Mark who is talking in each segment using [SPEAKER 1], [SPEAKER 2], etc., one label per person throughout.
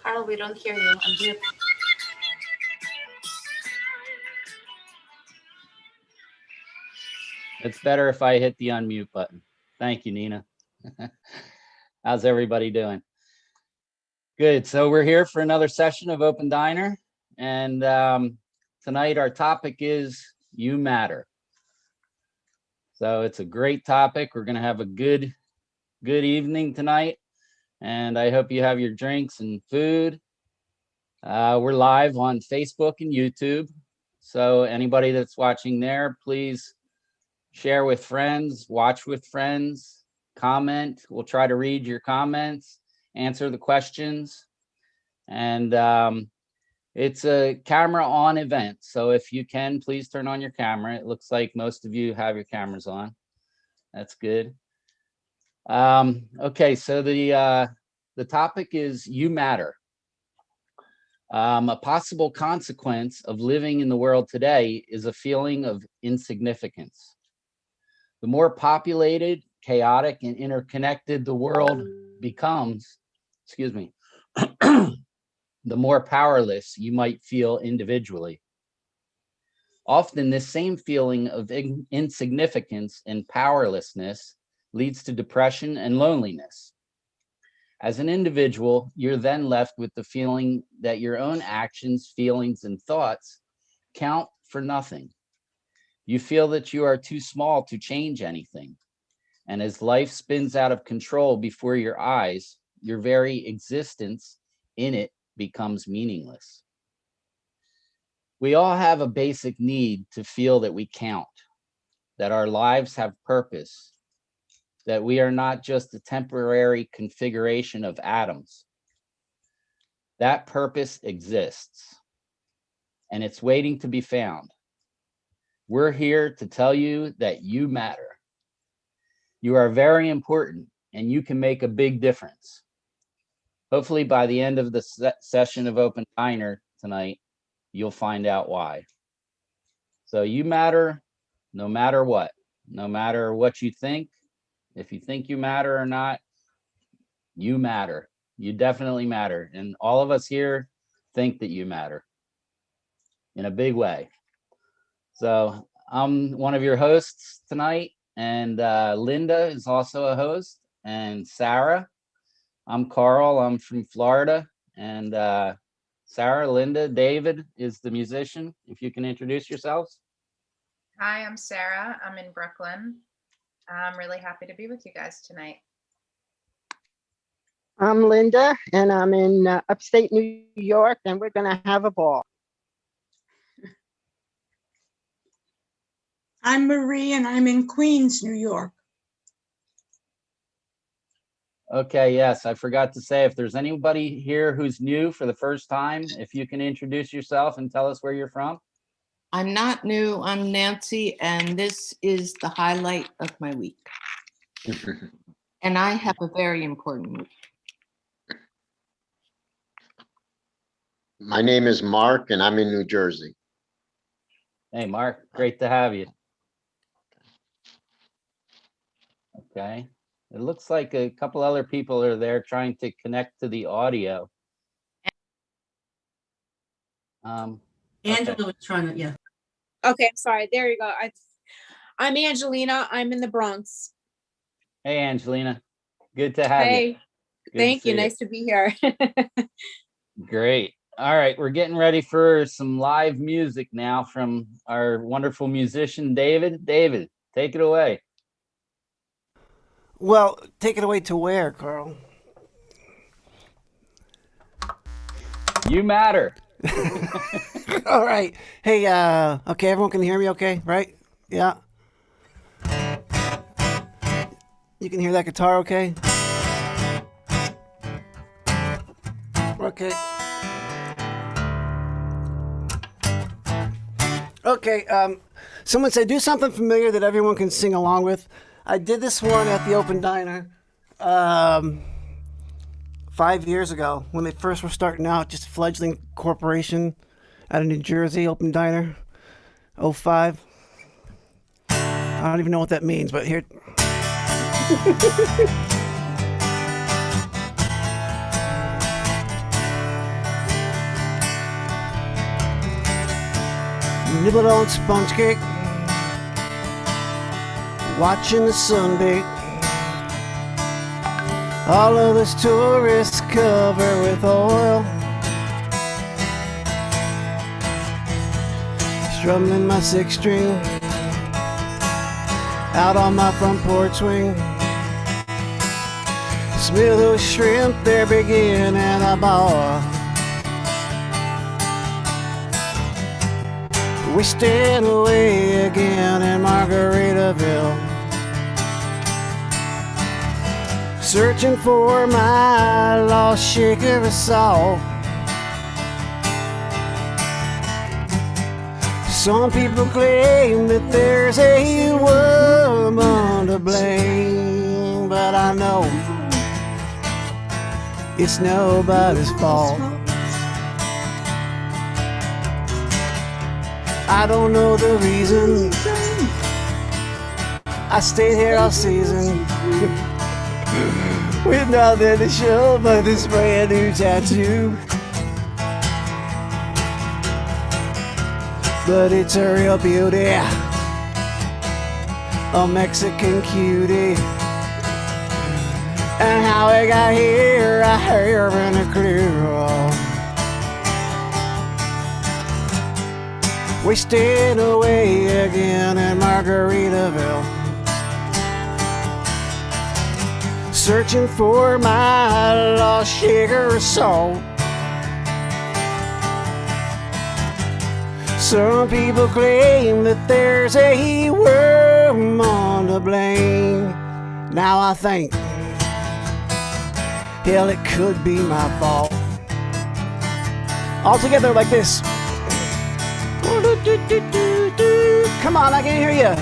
[SPEAKER 1] Carl, we don't hear you. Unmute.
[SPEAKER 2] It's better if I hit the unmute button. Thank you, Nina. How's everybody doing? Good. So we're here for another session of Open Diner. And tonight our topic is You Matter. So it's a great topic. We're going to have a good evening tonight. And I hope you have your drinks and food. We're live on Facebook and YouTube. So anybody that's watching there, please share with friends, watch with friends, comment. We'll try to read your comments, answer the questions. And it's a camera on event. So if you can, please turn on your camera. It looks like most of you have your cameras on. That's good. Okay, so the topic is You Matter. A possible consequence of living in the world today is a feeling of insignificance. The more populated, chaotic, and interconnected the world becomes, the more powerless you might feel individually. Often this same feeling of insignificance and powerlessness leads to depression and loneliness. As an individual, you're then left with the feeling that your own actions, feelings, and thoughts count for nothing. You feel that you are too small to change anything. And as life spins out of control before your eyes, your very existence in it becomes meaningless. We all have a basic need to feel that we count, that our lives have purpose, that we are not just a temporary configuration of atoms. That purpose exists, and it's waiting to be found. We're here to tell you that you matter. You are very important, and you can make a big difference. Hopefully by the end of the session of Open Diner tonight, you'll find out why. So you matter no matter what you think. If you think you matter or not, you matter. You definitely matter. And all of us here think that you matter in a big way. So I'm one of your hosts tonight, and Linda is also a host, and Sarah. I'm Carl, I'm from Florida, and Sarah, Linda, David is the musician. If you can introduce yourselves.
[SPEAKER 3] Hi, I'm Sarah. I'm in Brooklyn. I'm really happy to be with you guys tonight.
[SPEAKER 4] I'm Linda, and I'm in upstate New York, and we're going to have a ball.
[SPEAKER 5] I'm Marie, and I'm in Queens, New York.
[SPEAKER 2] Okay, yes, I forgot to say, if there's anybody here who's new for the first time, if you can introduce yourself and tell us where you're from.
[SPEAKER 6] I'm not new, I'm Nancy, and this is the highlight of my week. And I have a very important week.
[SPEAKER 7] My name is Mark, and I'm in New Jersey.
[SPEAKER 2] Hey, Mark, great to have you. Okay, it looks like a couple other people are there trying to connect to the audio.
[SPEAKER 8] Angela was trying to, yeah.
[SPEAKER 9] Okay, I'm sorry. There you go. I'm Angelina. I'm in the Bronx.
[SPEAKER 2] Hey, Angelina, good to have you.
[SPEAKER 9] Hey, thank you. Nice to be here.
[SPEAKER 2] Great. All right, we're getting ready for some live music now from our wonderful musician, David. David, take it away.
[SPEAKER 10] Well, take it away to where, Carl?
[SPEAKER 2] You matter.
[SPEAKER 10] All right. Hey, okay, everyone can hear me okay, right? Yeah. You can hear that guitar okay? Okay. Okay, someone said do something familiar that everyone can sing along with. I did this one at the Open Diner 5 years ago when they first were starting out, just a fledgling corporation out of New Jersey, Open Diner, 05. I don't even know what that means, but here. nibbled on sponge cake, watching the sun bake. All of this tourists cover with oil. Strumming my six string out on my front porch swing. Smell those shrimp, they're beginning a boil. We stand away again in Margaritaville, searching for my lost shaker of salt. Some people claim that there's a woman to blame, but I know it's nobody's fault. I don't know the reason I stayed here all season with nothing to show but this brand new tattoo. But it's a real beauty, a Mexican cutie. And how I got here, I haven't a clue. Wasting away again in Margaritaville, searching for my lost shaker of salt. Some people claim that there's a woman to blame. Now I think, hell, it could be my fault. All together like this. Come on, I can hear you.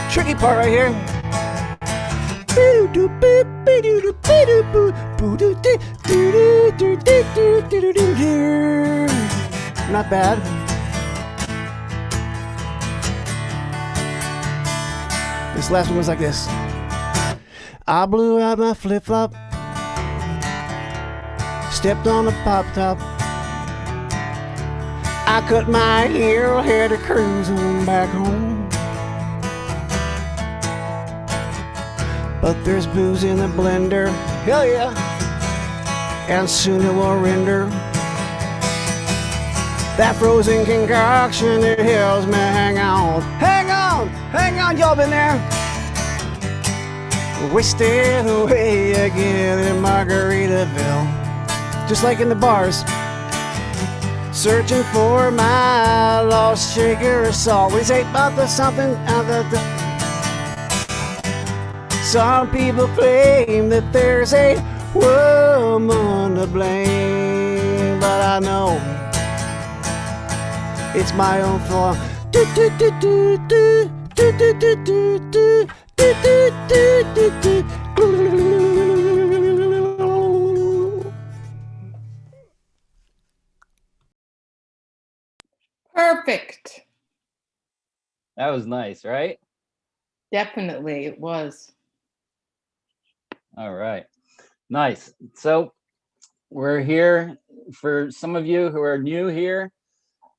[SPEAKER 10] Tricky part right here. Not bad. This last one was like this. I blew out my flip-flop, stepped on the pop top. I cut my hair, headed cruising back home. But there's booze in the blender, hell yeah, and soon it will render that frozen concoction that helps me hang on. Hang on, hang on, y'all been there? Wasting away again in Margaritaville, just like in the bars, searching for my lost shaker of salt. We say about the something out of the. Some people claim that there's a woman to blame, but I know it's my own fault.
[SPEAKER 6] Perfect.
[SPEAKER 2] That was nice, right?
[SPEAKER 6] Definitely, it was.
[SPEAKER 2] All right. Nice. So we're here for some of you who are new here.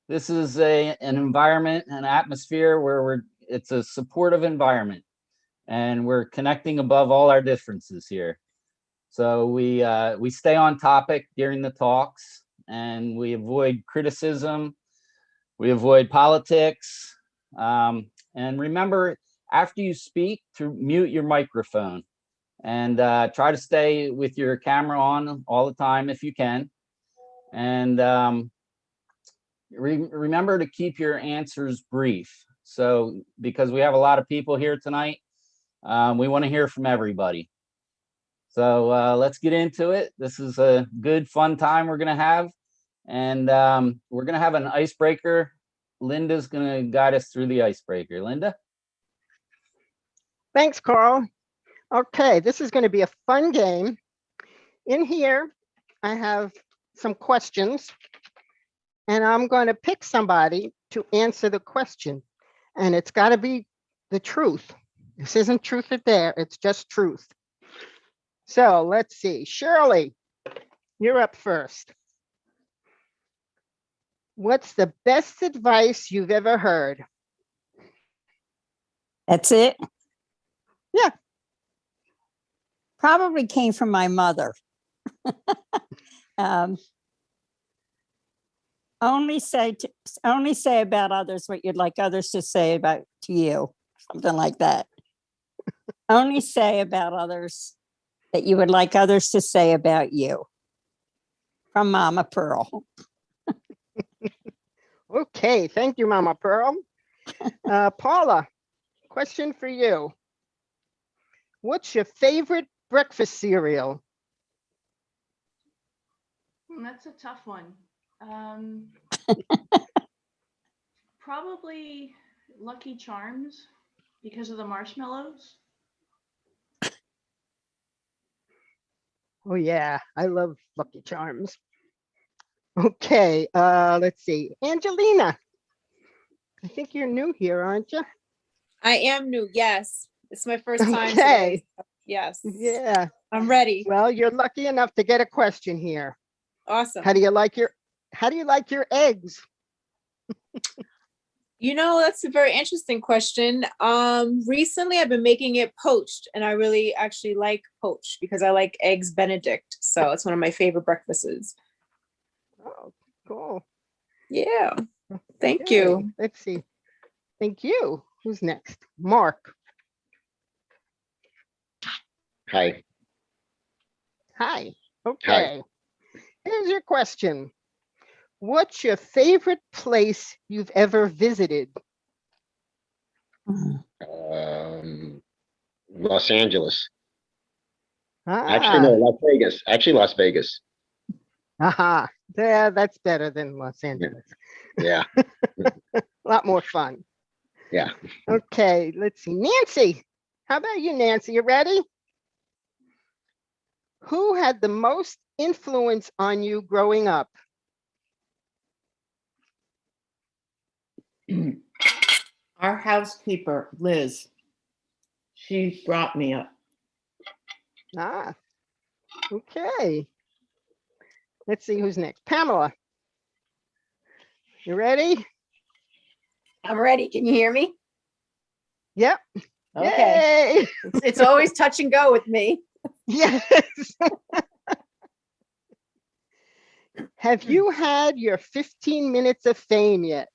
[SPEAKER 2] This is an environment, an atmosphere where it's a supportive environment, and we're connecting above all our differences here. So we stay on topic during the talks, and we avoid criticism. We avoid politics. And remember, after you speak, to mute your microphone, and try to stay with your camera on all the time if you can. And remember to keep your answers brief. So because we have a lot of people here tonight, we want to hear from everybody. So let's get into it. This is a good, fun time we're going to have. And we're going to have an icebreaker. Linda's going to guide us through the icebreaker. Linda?
[SPEAKER 4] Thanks, Carl. Okay, this is going to be a fun game. In here, I have some questions, and I'm going to pick somebody to answer the question. And it's got to be the truth. This isn't truth or dare, it's just truth. So let's see. Shirley, you're up first. What's the best advice you've ever heard?
[SPEAKER 1] That's it?
[SPEAKER 4] Yeah.
[SPEAKER 1] Probably came from my mother. Um, only say about others what you'd like others to say about to you, something like that. Only say about others that you would like others to say about you. From Mama Pearl.
[SPEAKER 4] Okay, thank you, Mama Pearl. Paula, question for you. What's your favorite breakfast cereal?
[SPEAKER 8] That's a tough one. Probably Lucky Charms because of the marshmallows.
[SPEAKER 4] Oh yeah, I love Lucky Charms. Okay, let's see. Angelina, I think you're new here, aren't you?
[SPEAKER 9] I am new. Yes. It's my first time
[SPEAKER 4] Okay.
[SPEAKER 9] today. Yes.
[SPEAKER 4] Yeah,
[SPEAKER 9] I'm ready.
[SPEAKER 4] well, you're lucky enough to get a question here.
[SPEAKER 9] Awesome.
[SPEAKER 4] How do you like your eggs?
[SPEAKER 9] You know, that's a very interesting question. Recently I've been making it poached, and I really actually like poached because I like eggs Benedict. So it's one of my favorite breakfasts.
[SPEAKER 4] Oh, cool.
[SPEAKER 9] Yeah. Thank
[SPEAKER 4] Okay,
[SPEAKER 9] you.
[SPEAKER 4] let's see. Thank you. Who's next? Mark.
[SPEAKER 7] Hi.
[SPEAKER 4] Hi. Okay. Here's your question. What's your favorite place you've ever visited?
[SPEAKER 7] Los Angeles.
[SPEAKER 4] Ah,
[SPEAKER 7] Actually, no, Las Vegas. Actually, Las Vegas.
[SPEAKER 4] aha. Yeah, that's better than Los Angeles.
[SPEAKER 7] Yeah.
[SPEAKER 4] A lot more fun.
[SPEAKER 7] Yeah.
[SPEAKER 4] Okay, let's see. Nancy, how about you, Nancy? You ready? Who had the most influence on you growing up?
[SPEAKER 6] Our housekeeper, Liz, she brought me up.
[SPEAKER 4] Ah, okay. Let's see who's next. Pamela, you ready?
[SPEAKER 11] I'm ready. Can you hear me?
[SPEAKER 4] Yep.
[SPEAKER 11] Okay.
[SPEAKER 4] Yay!
[SPEAKER 11] It's always touch and go with me.
[SPEAKER 4] Yes. Have you had your 15 minutes of fame yet?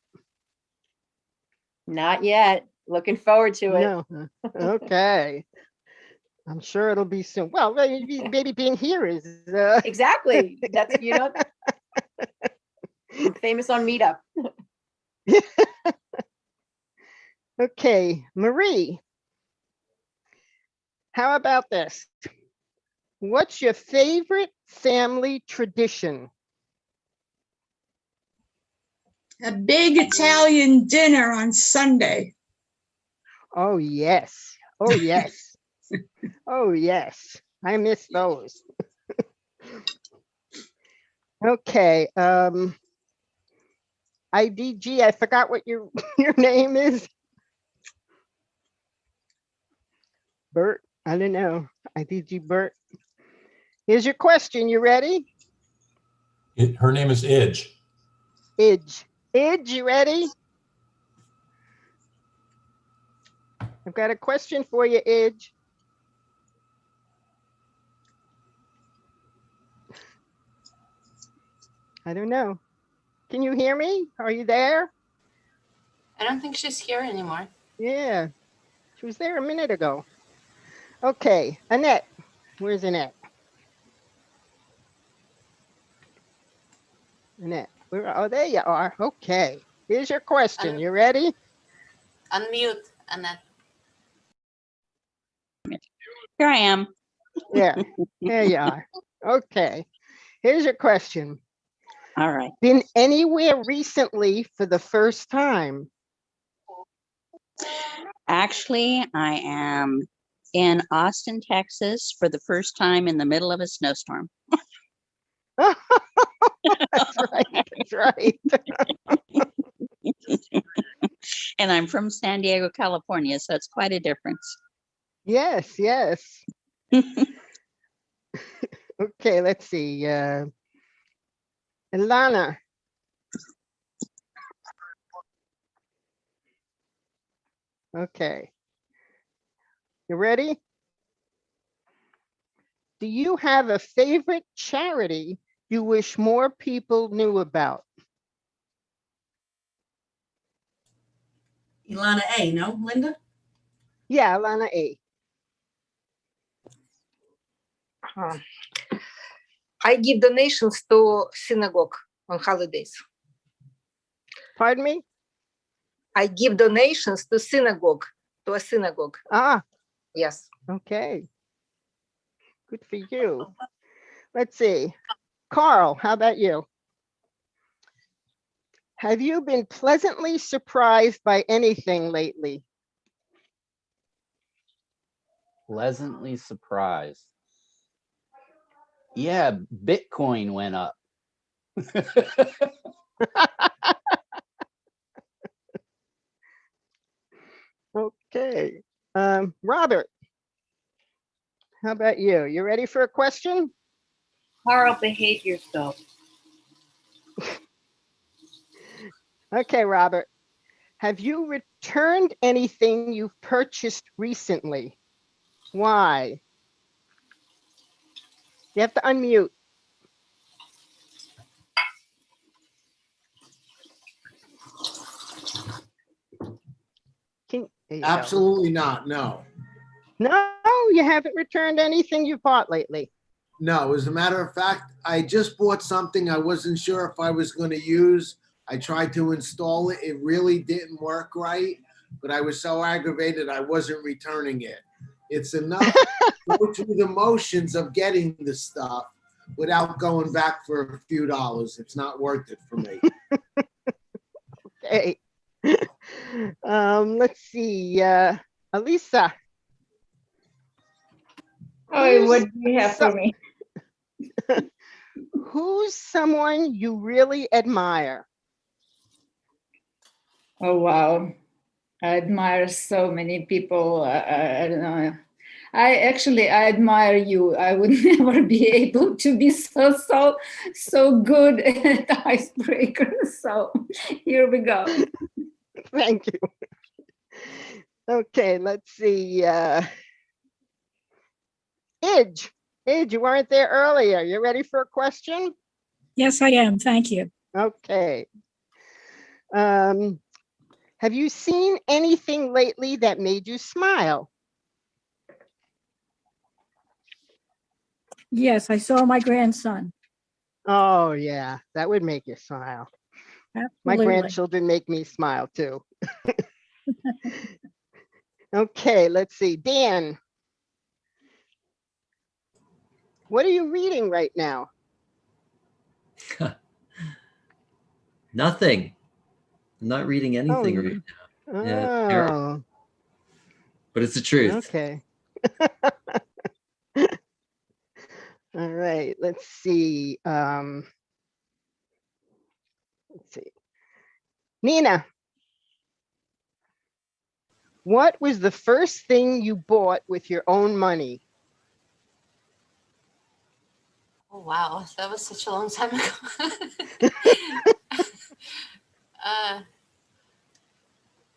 [SPEAKER 11] Not yet. Looking forward to it.
[SPEAKER 4] No. Okay. I'm sure it'll be soon. Well, maybe being here is.
[SPEAKER 11] Exactly. That's, you know, I'm famous on Meetup.
[SPEAKER 4] Okay, Marie. How about this? What's your favorite family tradition?
[SPEAKER 5] A big Italian dinner on Sunday.
[SPEAKER 4] Oh, yes. Oh, yes. Oh, yes. I miss those. Okay. IDG, I forgot what your name is. Bert, I don't know. IDG Bert. Here's your question. You ready?
[SPEAKER 12] Her name is Idge.
[SPEAKER 4] Idge. Idge, you ready? I've got a question for you, Idge. I don't know. Can you hear me? Are you there?
[SPEAKER 6] I don't think she's here anymore.
[SPEAKER 4] Yeah, she was there a minute ago. Okay, Annette. Where's Annette? Annette. Oh, there you are. Okay. Here's your question. You ready?
[SPEAKER 6] Unmute, Annette.
[SPEAKER 1] Here I am.
[SPEAKER 4] Yeah, there you are. Okay. Here's your question.
[SPEAKER 1] All right.
[SPEAKER 4] Been anywhere recently for the first time?
[SPEAKER 13] Actually, I am in Austin, Texas for the first time in the middle of a snowstorm.
[SPEAKER 4] That's right. That's right.
[SPEAKER 13] And I'm from San Diego, California, so it's quite a difference.
[SPEAKER 4] Yes, yes. Okay, let's see. Ilana. Okay. You ready? Do you have a favorite charity you wish more people knew about?
[SPEAKER 14] Ilana A, no, Linda?
[SPEAKER 4] Yeah, Ilana A.
[SPEAKER 11] I give donations to synagogue on holidays.
[SPEAKER 4] Pardon me?
[SPEAKER 11] I give donations to synagogue, to a synagogue.
[SPEAKER 4] Ah,
[SPEAKER 11] Yes.
[SPEAKER 4] okay. Good for you. Let's see. Carl, how about you? Have you been pleasantly surprised by anything lately?
[SPEAKER 2] Pleasantly surprised. Yeah, Bitcoin went up.
[SPEAKER 4] Okay. Robert, how about you? You ready for a question?
[SPEAKER 15] Carl, behave yourself.
[SPEAKER 4] Okay, Robert. Have you returned anything you've purchased recently? Why? You have to unmute. There you go.
[SPEAKER 16] Absolutely not, no.
[SPEAKER 4] No, you haven't returned anything you bought lately.
[SPEAKER 16] No, as a matter of fact, I just bought something I wasn't sure if I was going to use. I tried to install it. It really didn't work right, but I was so aggravated I wasn't returning it. It's enough to go through the motions of getting the stuff without going back for a few dollars. It's not worth it for me.
[SPEAKER 4] Okay. Let's see. Alisa.
[SPEAKER 15] Oh, what do you have for me?
[SPEAKER 4] Who's someone you really admire?
[SPEAKER 15] Oh, wow. I admire so many people. I don't know. I admire you. I would never be able to be so good at icebreaker. So here we go.
[SPEAKER 4] Thank you. Okay, let's see. Idge, you weren't there earlier. You ready for a question?
[SPEAKER 17] Yes, I am. Thank you.
[SPEAKER 4] Okay. Have you seen anything lately that made you smile?
[SPEAKER 17] Yes, I saw my grandson.
[SPEAKER 4] Oh, yeah, that would make you smile.
[SPEAKER 17] Absolutely.
[SPEAKER 4] My grandchildren make me smile too. Okay, let's see. Dan, what are you reading right now?
[SPEAKER 18] Nothing. I'm not reading anything right now. Yeah, terrible. But it's the truth.
[SPEAKER 4] Okay. All right, let's see. Let's see. Nina, what was the first thing you bought with your own money?
[SPEAKER 19] Oh, wow. That was such a long time ago.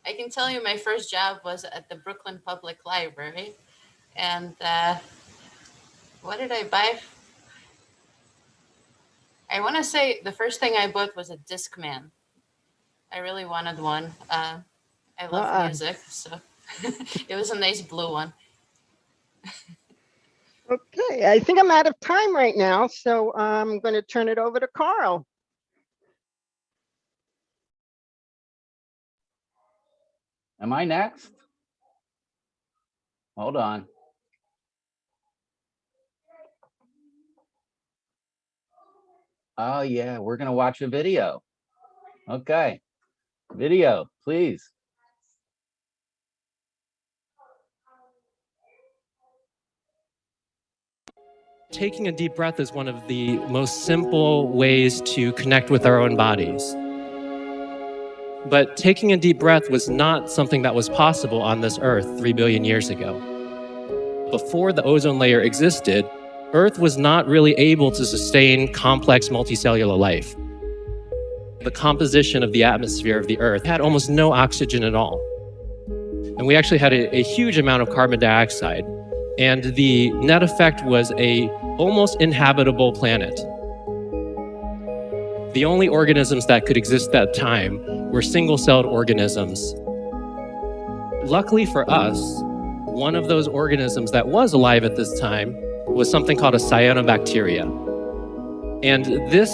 [SPEAKER 19] I can tell you my first job was at the Brooklyn Public Library. And what did I buy? I want to say the first thing I bought was a Discman. I really wanted one. I love music, so it was a nice blue one.
[SPEAKER 4] Okay, I think I'm out of time right now, so I'm going to turn it over to Carl.
[SPEAKER 2] Am I next? Hold on. Oh, yeah, we're going to watch a video. Okay. Video, please.
[SPEAKER 20] Taking a deep breath is one of the most simple ways to connect with our own bodies. But taking a deep breath was not something that was possible on this earth 3 billion years ago. Before the ozone layer existed, Earth was not really able to sustain complex multicellular life. The composition of the atmosphere of the Earth had almost no oxygen at all. And we actually had a huge amount of carbon dioxide. And the net effect was a almost inhabitable planet. The only organisms that could exist at that time were single-celled organisms. Luckily for us, one of those organisms that was alive at this time was something called a cyanobacteria. And this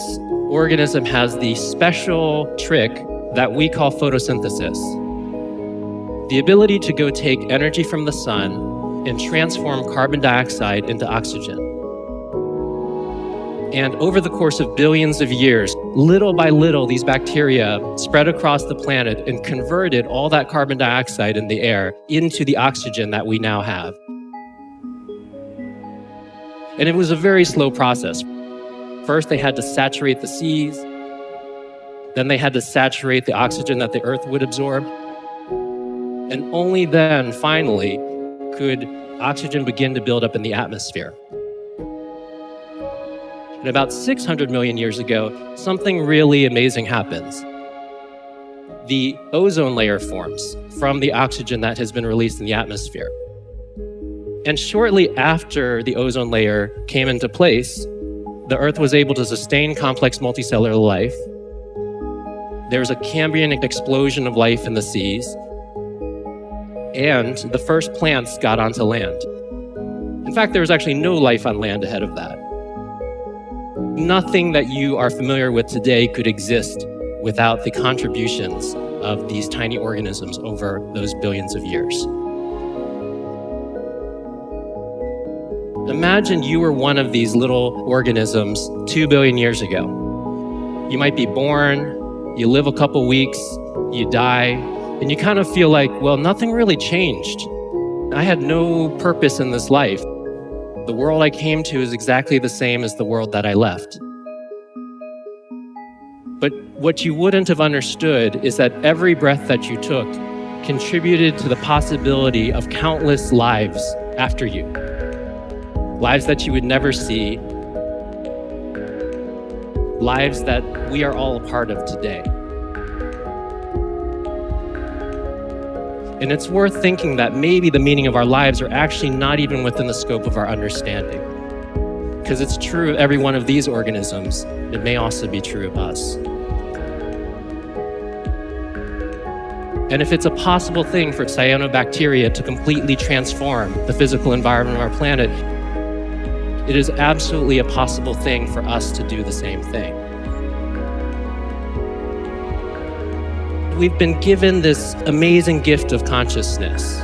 [SPEAKER 20] organism has the special trick that we call photosynthesis. The ability to go take energy from the sun and transform carbon dioxide into oxygen. And over the course of billions of years, little by little, these bacteria spread across the planet and converted all that carbon dioxide in the air into the oxygen that we now have. And it was a very slow process. First, they had to saturate the seas. Then they had to saturate the oxygen that the Earth would absorb. And only then, finally, could oxygen begin to build up in the atmosphere. And about 600 million years ago, something really amazing happens. The ozone layer forms from the oxygen that has been released in the atmosphere. And shortly after the ozone layer came into place, the Earth was able to sustain complex multicellular life. There was a Cambrian explosion of life in the seas. And the first plants got onto land. In fact, there was actually no life on land ahead of that. Nothing that you are familiar with today could exist without the contributions of these tiny organisms over those billions of years. Imagine you were one of these little organisms 2 billion years ago. You might be born, you live a couple weeks, you die, and you kind of feel like, well, nothing really changed. I had no purpose in this life. The world I came to is exactly the same as the world that I left. But what you wouldn't have understood is that every breath that you took contributed to the possibility of countless lives after you. Lives that you would never see. Lives that we are all a part of today. And it's worth thinking that maybe the meaning of our lives are actually not even within the scope of our understanding. Because it's true of every one of these organisms, it may also be true of us. And if it's a possible thing for cyanobacteria to completely transform the physical environment of our planet, it is absolutely a possible thing for us to do the same thing. We've been given this amazing gift of consciousness.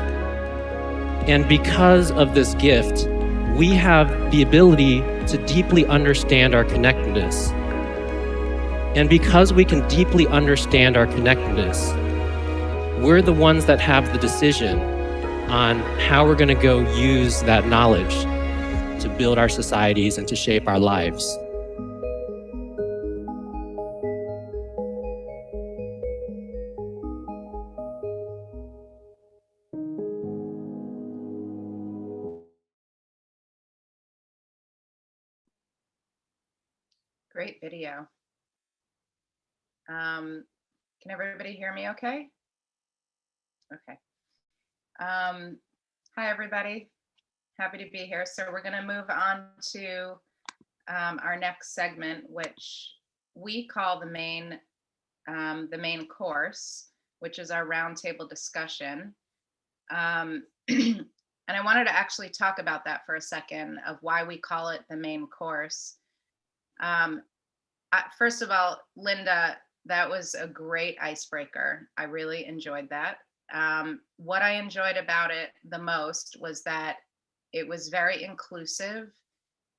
[SPEAKER 20] And because of this gift, we have the ability to deeply understand our connectedness. And because we can deeply understand our connectedness, we're the ones that have the decision on how we're going to go use that knowledge to build our societies and to shape our lives.
[SPEAKER 3] Great video. Can everybody hear me okay? Okay. Hi, everybody. Happy to be here. So we're going to move on to our next segment, which we call the main course, which is our roundtable discussion. And I wanted to actually talk about that for a second, of why we call it the main course. First of all, Linda, that was a great icebreaker. I really enjoyed that. What I enjoyed about it the most was that it was very inclusive,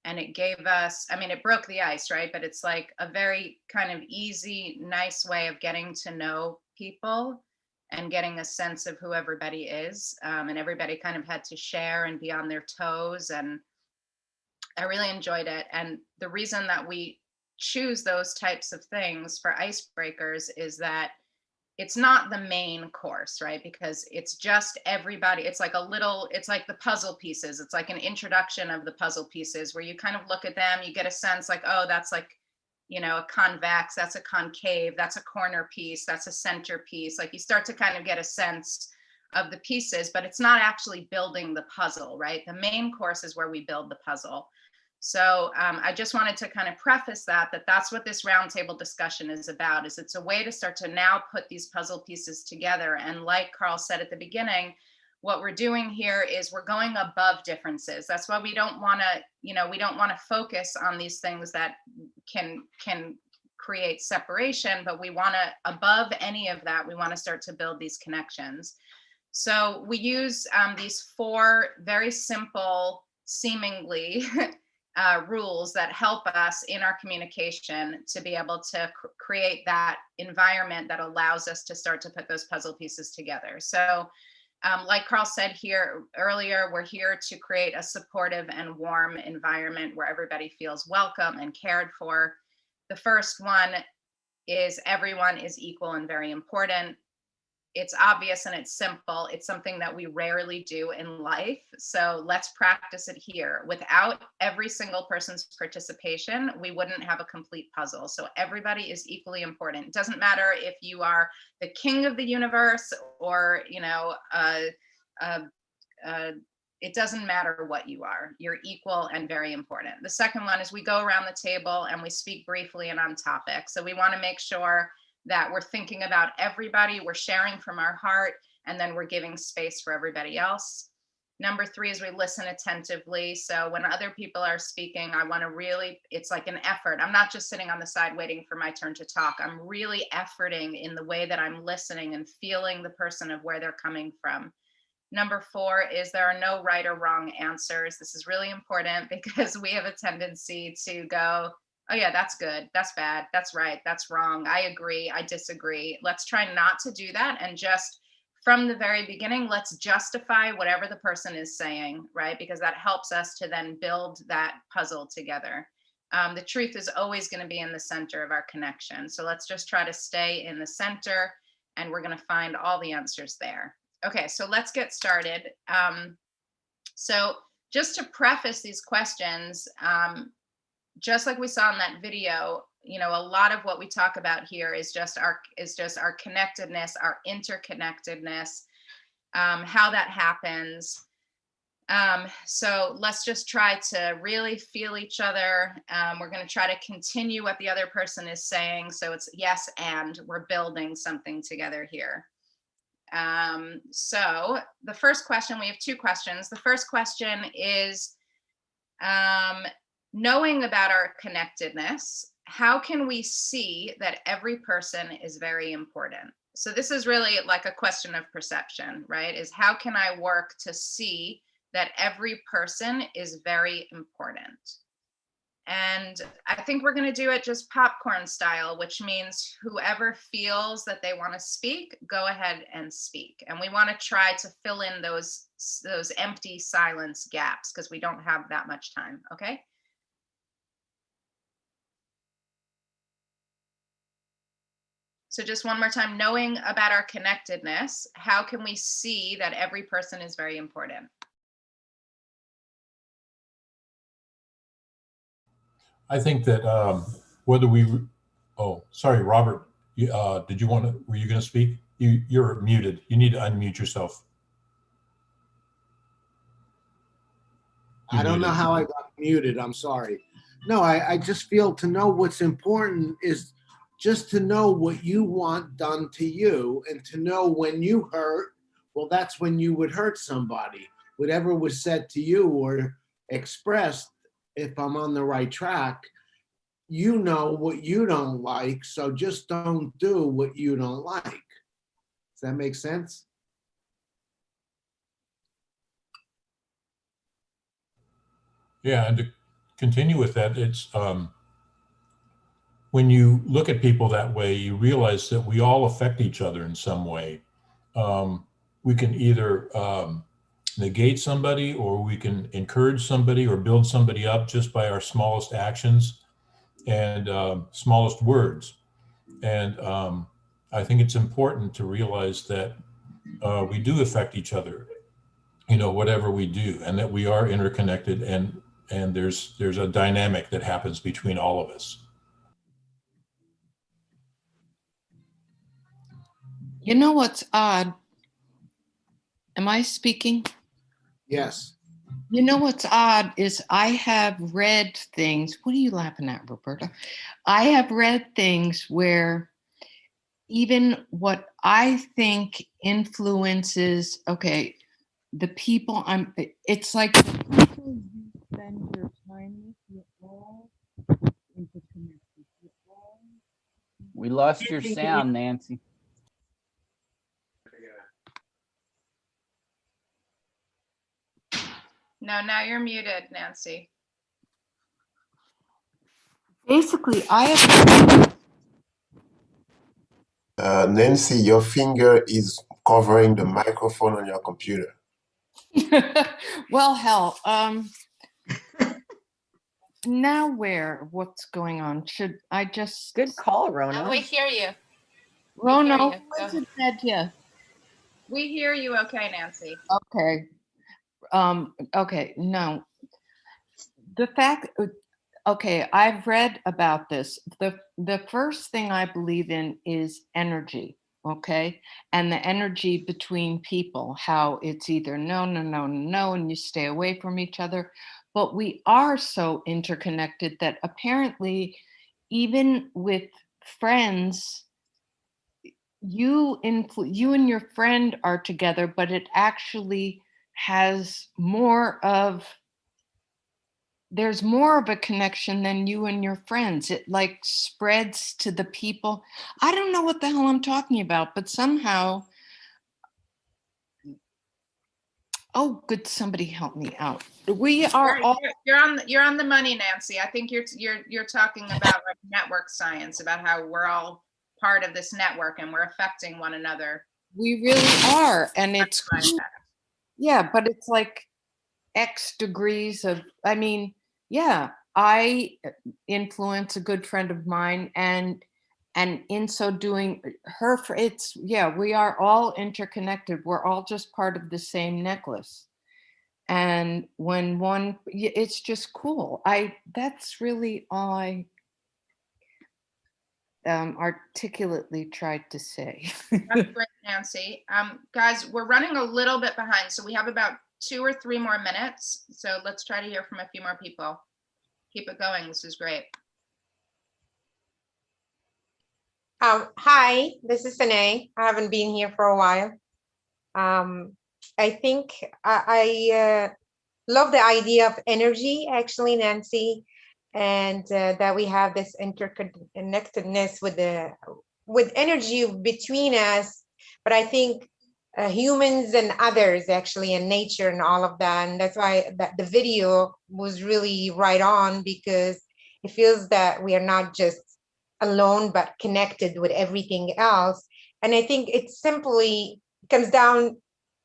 [SPEAKER 3] and it gave us, I mean, it broke the ice, right? But it's like a very kind of easy, nice way of getting to know people and getting a sense of who everybody is. And everybody kind of had to share and be on their toes. And I really enjoyed it. And the reason that we choose those types of things for icebreakers is that it's not the main course, right? Because it's just everybody, it's like the puzzle pieces. It's like an introduction of the puzzle pieces where you kind of look at them, you get a sense like, oh, that's like, you know, a convex, that's a concave, that's a corner piece, that's a center piece. Like you start to kind of get a sense of the pieces, but it's not actually building the puzzle, right? The main course is where we build the puzzle. So I just wanted to kind of preface that's what this roundtable discussion is about, is it's a way to start to now put these puzzle pieces together. And like Carl said at the beginning, what we're doing here is we're going above differences. That's why we don't want to, you know, we don't want to focus on these things that can create separation, but we want to, above any of that, we want to start to build these connections. So we use these 4 very simple, seemingly rules that help us in our communication to be able to create that environment that allows us to start to put those puzzle pieces together. So like Carl said here earlier, we're here to create a supportive and warm environment where everybody feels welcome and cared for. The first one is everyone is equal and very important. It's obvious and it's simple. It's something that we rarely do in life. So let's practice it here. Without every single person's participation, we wouldn't have a complete puzzle. So everybody is equally important. It doesn't matter if you are the king of the universe or, you know, it doesn't matter what you are. You're equal and very important. The second one is we go around the table and we speak briefly and on topic. So we want to make sure that we're thinking about everybody, we're sharing from our heart, and then we're giving space for everybody else. Number 3 is we listen attentively. So when other people are speaking, I want to really, it's like an effort. I'm not just sitting on the side waiting for my turn to talk. I'm really efforting in the way that I'm listening and feeling the person of where they're coming from. Number 4 is there are no right or wrong answers. This is really important because we have a tendency to go, oh yeah, that's good, that's bad, that's right, that's wrong, I agree, I disagree. Let's try not to do that, and just from the very beginning, let's justify whatever the person is saying, right? Because that helps us to then build that puzzle together. The truth is always going to be in the center of our connection. So let's just try to stay in the center, and we're going to find all the answers there. Okay, so let's get started. So just to preface these questions, just like we saw in that video, you know, a lot of what we talk about here is just our connectedness, our interconnectedness, how that happens. So let's just try to really feel each other. We're going to try to continue what the other person is saying. So it's yes, and we're building something together here. So the first question, we have 2 questions. The first question is, knowing about our connectedness, how can we see that every person is very important? So this is really like a question of perception, right? Is how can I work to see that every person is very important? And I think we're going to do it just popcorn style, which means whoever feels that they want to speak, go ahead and speak. And we want to try to fill in those empty silence gaps because we don't have that much time, okay? So just one more time, knowing about our connectedness, how can we see that every person is very important?
[SPEAKER 12] I think that whether we, oh, sorry, Robert, did you want to, were you going to speak? You're muted. You need to unmute yourself.
[SPEAKER 16] I don't know how I got muted. I'm sorry. No, I just feel to know what's important is just to know what you want done to you, and to know when you hurt, well, that's when you would hurt somebody. Whatever was said to you or expressed, if I'm on the right track, you know what you don't like, so just don't do what you don't like. Does that make sense?
[SPEAKER 12] Yeah, and to continue with that, it's when you look at people that way, you realize that we all affect each other in some way. We can either negate somebody, or we can encourage somebody or build somebody up just by our smallest actions and smallest words. And I think it's important to realize that we do affect each other, whatever we do, and that we are interconnected, and there's a dynamic that happens between all of us.
[SPEAKER 6] You know what's odd? Am I speaking?
[SPEAKER 16] Yes.
[SPEAKER 6] You know what's odd is I have read things. What are you laughing at, Roberta? I have read things where even what I think influences, okay, the people it's like the people you spend your time with, you're all interconnected.
[SPEAKER 2] We lost your sound, Nancy.
[SPEAKER 3] No, now you're muted, Nancy.
[SPEAKER 6] Basically, I have.
[SPEAKER 14] Nancy, your finger is covering the microphone on your computer.
[SPEAKER 6] Well, hell, now what's going on? Should I just?
[SPEAKER 11] Good call, Rona.
[SPEAKER 19] Oh, we hear you.
[SPEAKER 6] Rona, what's it said here?
[SPEAKER 3] We hear you okay, Nancy.
[SPEAKER 6] Okay. Okay, no. The fact, okay, I've read about this. The first thing I believe in is energy, okay? And the energy between people, how it's either no, no, no, no, and you stay away from each other. But we are so interconnected that apparently, even with friends, you and your friend are together, but it actually has there's more of a connection than you and your friends. It like spreads to the people. I don't know what the hell I'm talking about, but somehow, oh, good, somebody help me out. We are all.
[SPEAKER 3] You're on the money, Nancy. I think you're talking about like network science, about how we're all part of this network and we're affecting one another.
[SPEAKER 6] We really are, and it's cool. Yeah, but it's like X degrees of. I mean, yeah, I influence a good friend of mine, and in so doing, we are all interconnected. We're all just part of the same necklace. And when it's just cool. That's really all I articulately tried to say.
[SPEAKER 3] That's great, Nancy. Guys, we're running a little bit behind, so we have about 2 or 3 more minutes. So let's try to hear from a few more people. Keep it going. This is great.
[SPEAKER 21] Hi, this is Sine. I haven't been here for a while. I think I love the idea of energy, actually, Nancy, and that we have this interconnectedness with energy between us. But I think humans and others, actually, and nature and all of that. And that's why the video was really right on, because it feels that we are not just alone, but connected with everything else. And I think it simply comes down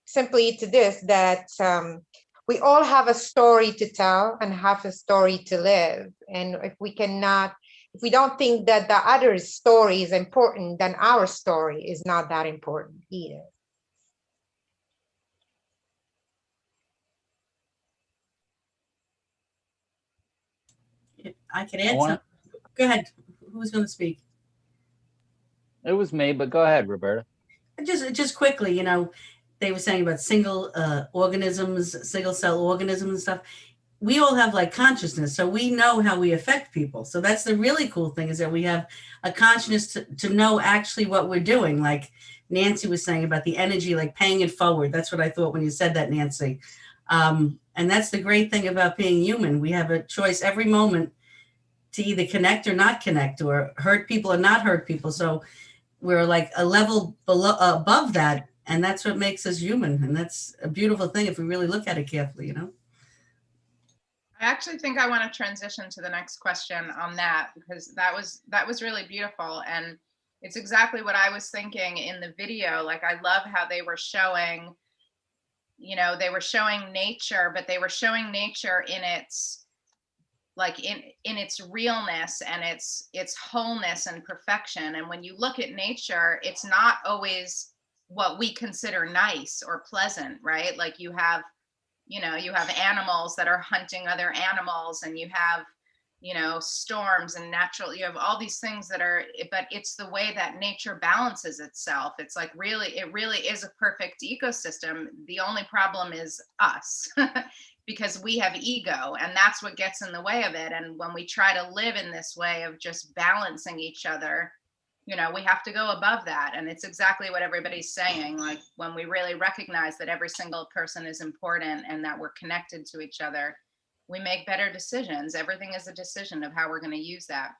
[SPEAKER 21] simply to this, that we all have a story to tell and have a story to live. And if we don't think that the other's story is important, then our story is not that important either.
[SPEAKER 22] I can add something. Go ahead. Who's going to speak?
[SPEAKER 2] It was me, but go ahead, Roberta.
[SPEAKER 22] Just quickly, they were saying about single cell organisms and stuff. We all have like consciousness, so we know how we affect people. So that's the really cool thing, is that we have a consciousness to know actually what we're doing. Like Nancy was saying about the energy, like paying it forward. That's what I thought when you said that, Nancy. And that's the great thing about being human. We have a choice every moment to either connect or not connect, or hurt people or not hurt people. So we're like a level above that. And that's what makes us human. And that's a beautiful thing if we really look at it carefully,
[SPEAKER 3] I actually think I want to transition to the next question on that, because that was really beautiful. And it's exactly what I was thinking in the video. Like, I love how they were showing, they were showing nature, but they were showing nature in its like in its realness and its wholeness and perfection. And when you look at nature, it's not always what we consider nice or pleasant, right? Like you have animals that are hunting other animals, and you have, storms and you have all these things that are, but it's the way that nature balances itself. It's like it really is a perfect ecosystem. The only problem is us because we have ego, and that's what gets in the way of it. And when we try to live in this way of just balancing each other, we have to go above that. And it's exactly what everybody's saying. Like when we really recognize that every single person is important and that we're connected to each other, we make better decisions. Everything is a decision of how we're going to use that.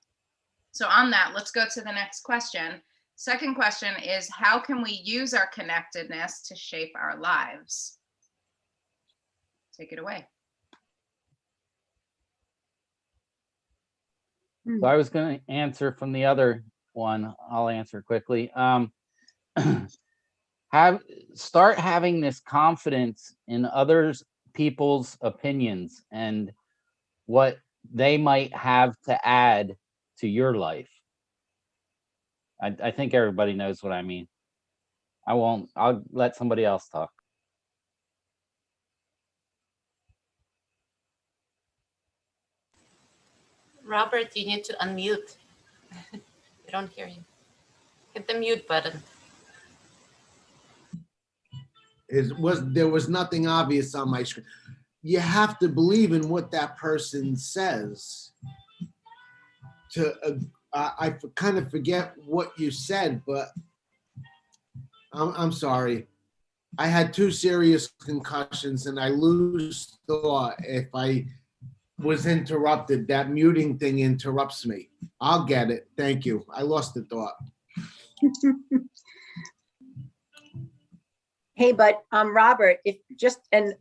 [SPEAKER 3] So on that, let's go to the next question. Second question is, how can we use our connectedness to shape our lives? Take it away.
[SPEAKER 2] So I was going to answer from the other one. I'll answer quickly. Start having this confidence in others people's opinions and what they might have to add to your life. I think everybody knows what I mean. I'll let somebody else talk.
[SPEAKER 19] Robert, you need to unmute. We don't hear you. Hit the mute button.
[SPEAKER 16] There was nothing obvious on my screen. You have to believe in what that person says. I kind of forget what you said, but I'm sorry. I had 2 serious concussions and I lose thought if I was interrupted. That muting thing interrupts me. I'll get it. Thank you. I lost the thought.
[SPEAKER 11] Hey, but Robert, if just a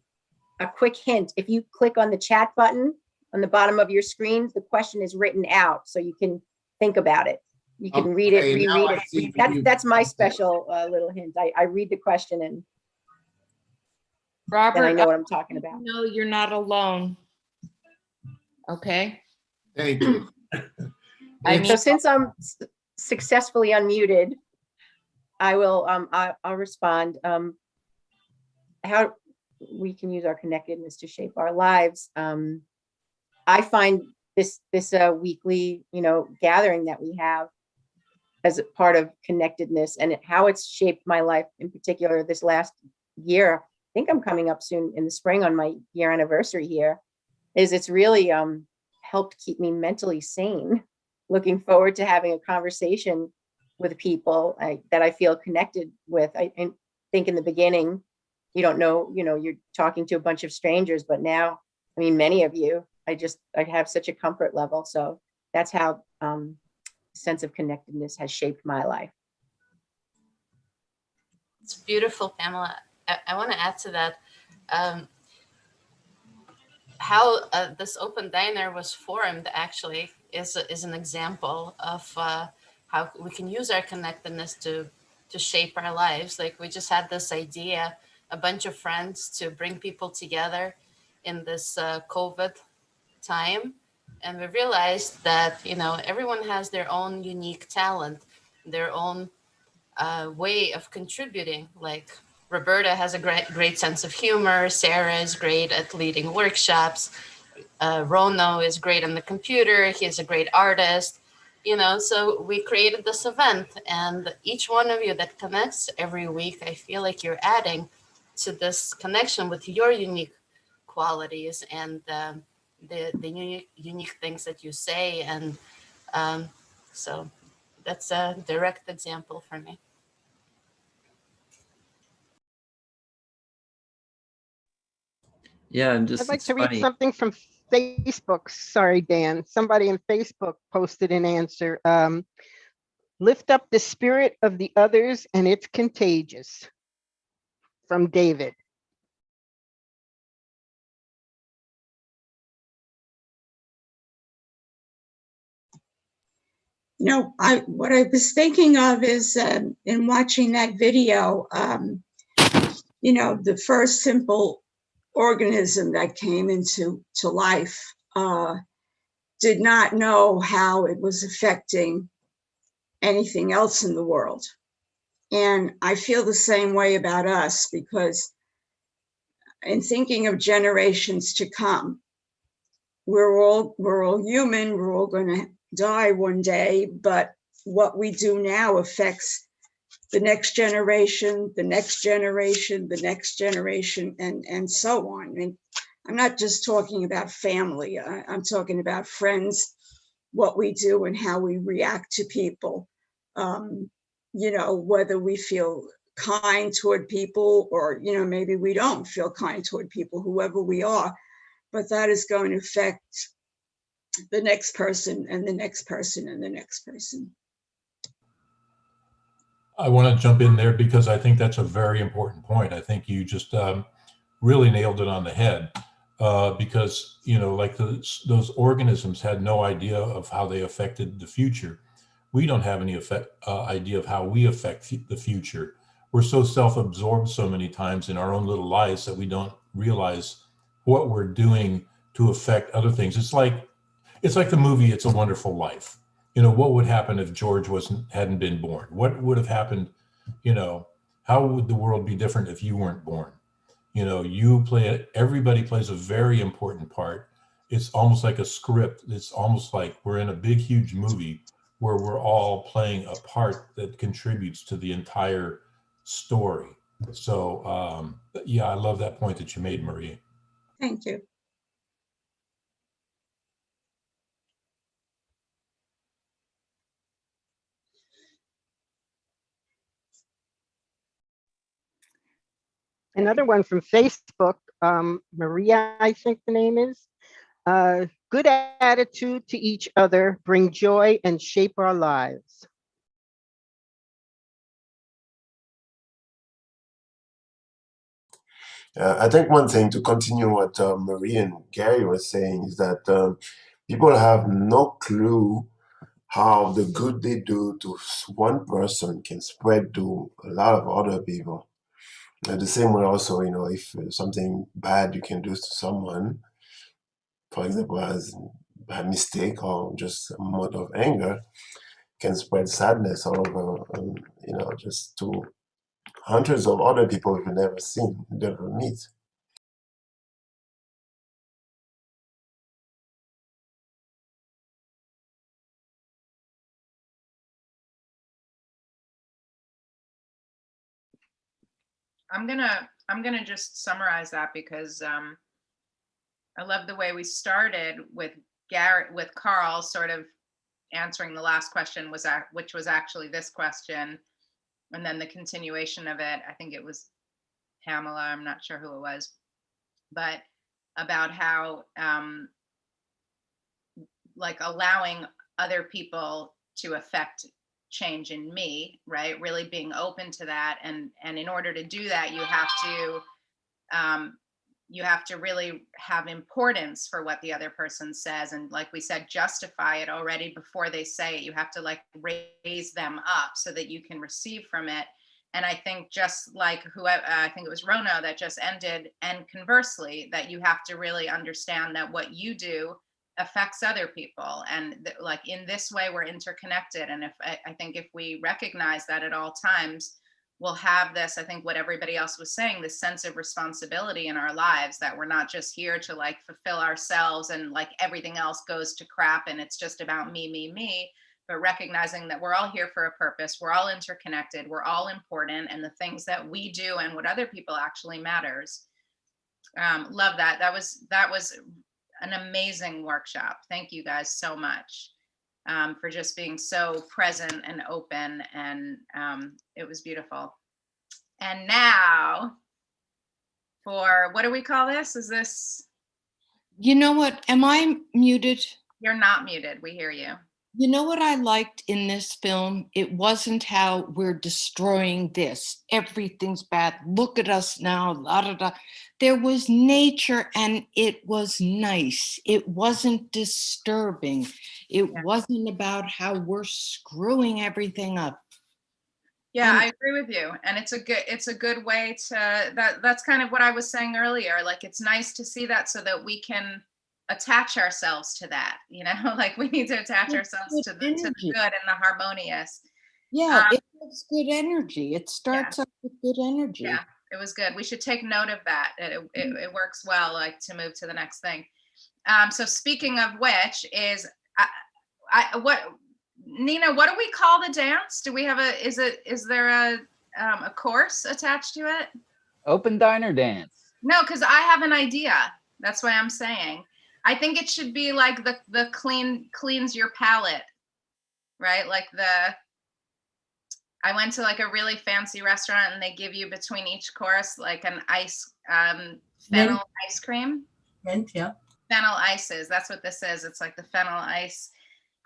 [SPEAKER 11] quick hint, if you click on the chat button on the bottom of your screen, the question is written out so you can think about it. You can read it, reread it. That's my special little hint. I read the question and
[SPEAKER 6] Robert,
[SPEAKER 11] then I know what I'm talking about.
[SPEAKER 6] No, you're not alone. Okay.
[SPEAKER 16] Thank you.
[SPEAKER 11] So since I'm successfully unmuted, I will. I'll respond. How we can use our connectedness to shape our lives. I find this weekly, gathering that we have as a part of connectedness, and how it's shaped my life in particular this last year. I think I'm coming up soon in the spring on my year anniversary here. It's really helped keep me mentally sane. Looking forward to having a conversation with people that I feel connected with. I think in the beginning, you don't know, you're talking to a bunch of strangers, but now, many of you, I have such a comfort level. So that's how sense of connectedness has shaped my life.
[SPEAKER 19] It's beautiful, Pamela. I want to add to that. How this open diner was formed actually is an example of how we can use our connectedness to shape our lives. Like we just had this idea, a bunch of friends, to bring people together in this COVID time. And we realized that, everyone has their own unique talent, their own way of contributing. Like Roberta has a great sense of humor. Sarah is great at leading workshops. Rono is great on the computer. He's a great artist. So we created this event, and each one of you that connects every week, I feel like you're adding to this connection with your unique qualities and the unique things that you say. And so that's a direct example for me.
[SPEAKER 18] Yeah,
[SPEAKER 4] I'd like to read something from Facebook. Sorry, Dan. Somebody in Facebook posted an answer. Lift up the spirit of the others and it's contagious. From David.
[SPEAKER 5] What I was thinking of is in watching that video, the first simple organism that came into life did not know how it was affecting anything else in the world. And I feel the same way about us, because in thinking of generations to come, we're all human, we're all going to die one day, but what we do now affects the next generation, the next generation, the next generation, and so on. And I'm not just talking about family, I'm talking about friends, what we do and how we react to people. You know, whether we feel kind toward people or, you know, maybe we don't feel kind toward people, whoever we are, but that is going to affect the next person and the next person and the next person.
[SPEAKER 12] I want to jump in there because I think that's a very important point. I think you just really nailed it on the head because, you know, like those organisms had no idea of how they affected the future. We don't have any idea of how we affect the future. We're so self-absorbed so many times in our own little lives that we don't realize what we're doing to affect other things. It's like the movie It's a Wonderful Life. You know, what would happen if George hadn't been born? What would have happened? You know, how would the world be different if you weren't born? You know, everybody plays a very important part. It's almost like a script. It's almost like we're in a big, huge movie where we're all playing a part that contributes to the entire story. So, yeah, I love that point that you made, Marie.
[SPEAKER 5] Thank you.
[SPEAKER 4] Another one from Facebook, Maria, I think the name is. Good attitude to each other, bring joy and shape our lives.
[SPEAKER 14] I think one thing to continue what Marie and Gary were saying is that people have no clue how the good they do to one person can spread to a lot of other people. The same way also, you know, if something bad you can do to someone, for example, as a mistake or just a moment of anger, can spread sadness all over, you know, just to hundreds of other people you've never seen, never meet.
[SPEAKER 3] I'm gonna just summarize that because I love the way we started with Carl sort of answering the last question, which was actually this question, and then the continuation of it. I think it was Pamela, I'm not sure who it was, but about how like allowing other people to affect change in me, right? Really being open to that, and in order to do that, you have to really have importance for what the other person says, and like we said, justify it already before they say it. You have to like raise them up so that you can receive from it. And I think just like I think it was Rona that just ended, and conversely, that you have to really understand that what you do affects other people, and like in this way we're interconnected. And if I think if we recognize that at all times, we'll have this, I think what everybody else was saying, this sense of responsibility in our lives, that we're not just here to like fulfill ourselves and like everything else goes to crap and it's just about me, but recognizing that we're all here for a purpose, we're all interconnected, we're all important, and the things that we do and what other people actually matters. Love that. That was an amazing workshop. Thank you guys so much for just being so present and open, and it was beautiful. And now for, what do we call this? Is this?
[SPEAKER 6] You know what? Am I muted?
[SPEAKER 3] You're not muted. We hear you.
[SPEAKER 6] You know what I liked in this film? It wasn't how we're destroying this. Everything's bad. Look at us now. La, da, da. There was nature and it was nice. It wasn't disturbing. It wasn't about how we're screwing everything up.
[SPEAKER 3] Yeah, I agree with you. And it's a good way to, that's kind of what I was saying earlier. Like, it's nice to see that so that we can attach ourselves to that, you know, like we need to attach ourselves to the good and the harmonious.
[SPEAKER 6] Yeah, it gives good energy. It starts up with good energy.
[SPEAKER 3] Yeah, it was good. We should take note of that. It works well, like to move to the next thing. So speaking of which is, Nina, what do we call the dance? Do we have is there a course attached to it?
[SPEAKER 2] Open diner dance.
[SPEAKER 3] No, because I have an idea. That's why I'm saying. I think it should be like the cleans your palate, right? Like I went to like a really fancy restaurant and they give you between each course like an fennel ice cream.
[SPEAKER 22] Mint, yeah.
[SPEAKER 3] Fennel ices. That's what this is. It's like the fennel ice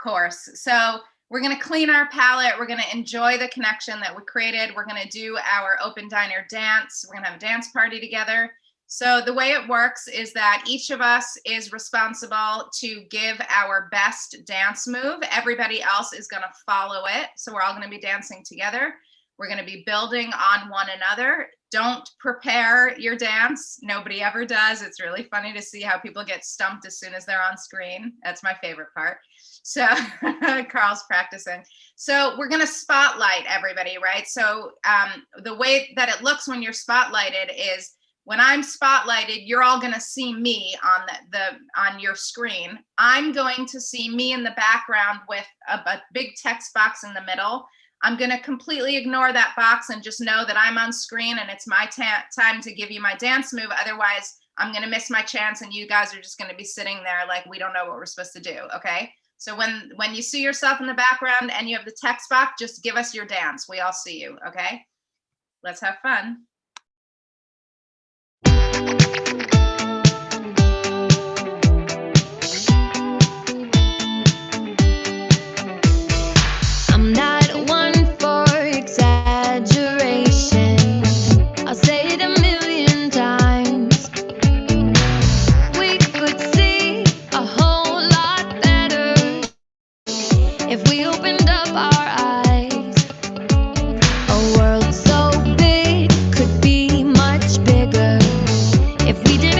[SPEAKER 3] course. So we're going to clean our palate. We're going to enjoy the connection that we created. We're going to do our open diner dance. We're going to have a dance party together. So the way it works is that each of us is responsible to give our best dance move. Everybody else is going to follow it. So we're all going to be dancing together. We're going to be building on one another. Don't prepare your dance. Nobody ever does. It's really funny to see how people get stumped as soon as they're on screen. That's my favorite part. So Carl's practicing. So we're going to spotlight everybody, right? So the way that it looks when you're spotlighted is when I'm spotlighted, you're all going to see me on your screen. I'm going to see me in the background with a big text box in the middle. I'm going to completely ignore that box and just know that I'm on screen and it's my time to give you my dance move. Otherwise, I'm going to miss my chance and you guys are just going to be sitting there like we don't know what we're supposed to do, okay? So when you see yourself in the background and you have the text box, just give us your dance. We all see you, okay? Let's have fun.
[SPEAKER 8] I'm not one for exaggeration. I'll say it 1,000,000 times. We could see a whole lot better if we opened up our eyes. A world so big could be much bigger if we did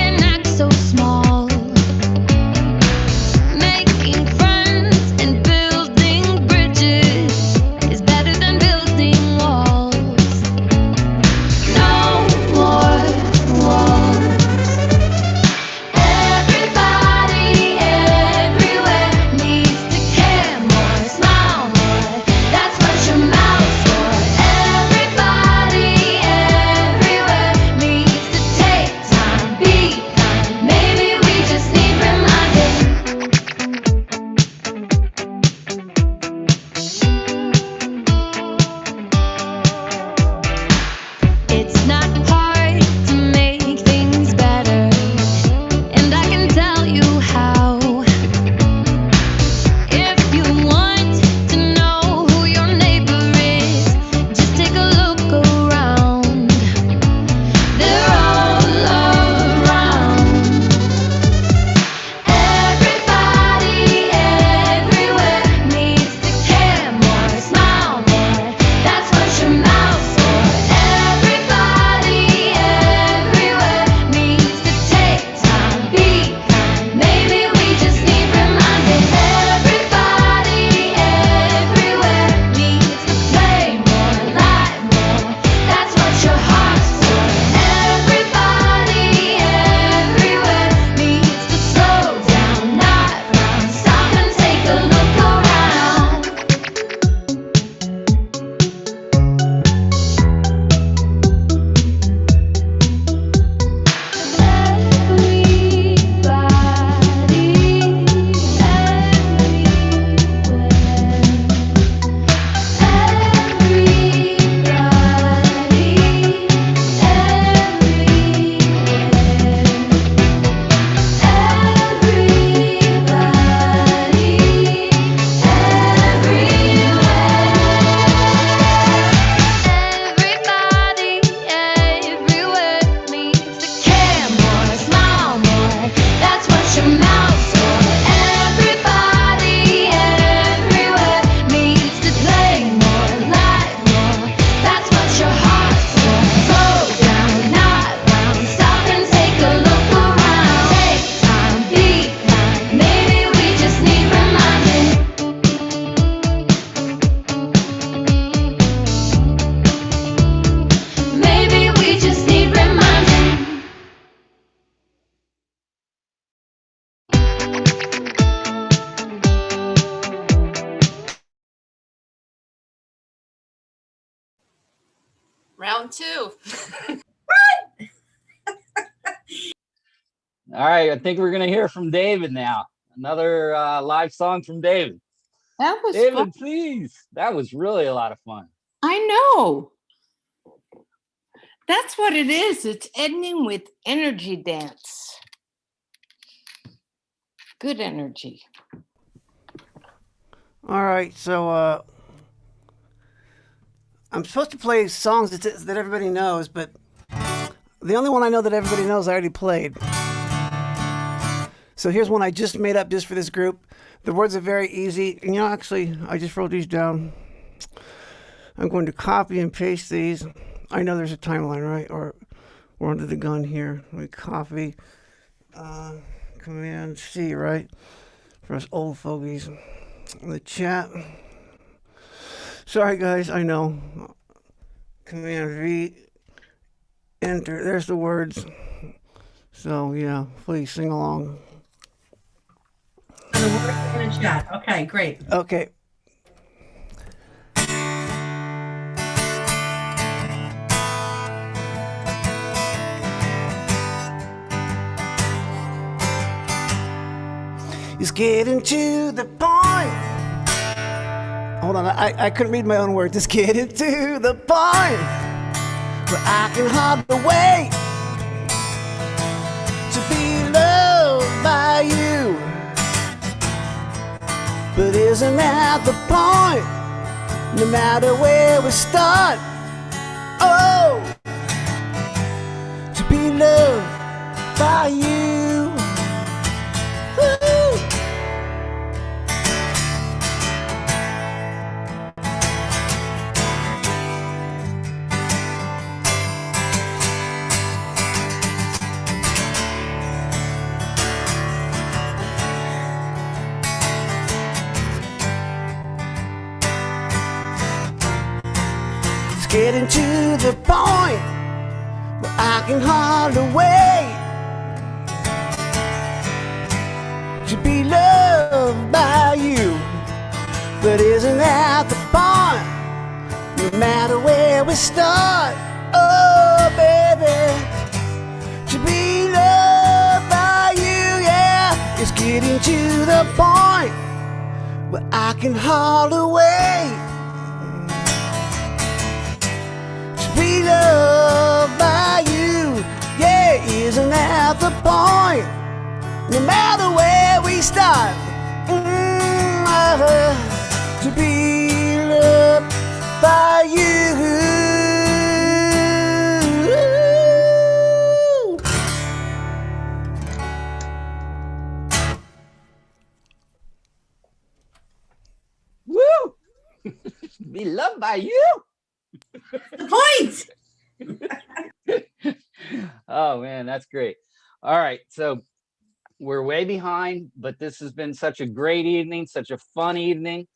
[SPEAKER 19] Round two.
[SPEAKER 2] All right, I think we're gonna hear from David now. Another live song from David.
[SPEAKER 6] That was
[SPEAKER 2] David,
[SPEAKER 6] fun.
[SPEAKER 2] please. That was really a lot of fun.
[SPEAKER 6] I know. That's what it is. It's ending with energy dance. Good energy.
[SPEAKER 9] All right, so I'm supposed to play songs that everybody knows, but the only one I know that everybody knows I already played. So here's one I just made up just for this group. The words are very easy. And actually, I just wrote these down. I'm going to copy and paste these. I know there's a timeline, right? Or we're under the gun here. Let me copy. Command C, right? For us old fogies. In the chat. Sorry, guys, I know. Command V. Enter. There's the words. So, yeah, please sing along.
[SPEAKER 22] In the chat. Okay, great.
[SPEAKER 9] Okay. It's getting to the point. Hold on, I couldn't read my own words. It's getting to the point where I can hardly wait to be loved by you. But isn't that the point? No matter where we start, oh, to be loved by you. Woo. Getting to the point where I can hardly wait to be loved by you. But isn't that the point? No matter where we start, oh baby, to be loved by you, yeah. It's getting to the point where I can hardly wait be loved by you, yeah, isn't that the point? No matter where we start, to be loved by you.
[SPEAKER 2] Woo! Be loved by you.
[SPEAKER 22] The
[SPEAKER 2] point. Oh man, that's great. All right, so we're way behind, but this has been such a great evening, such a fun evening.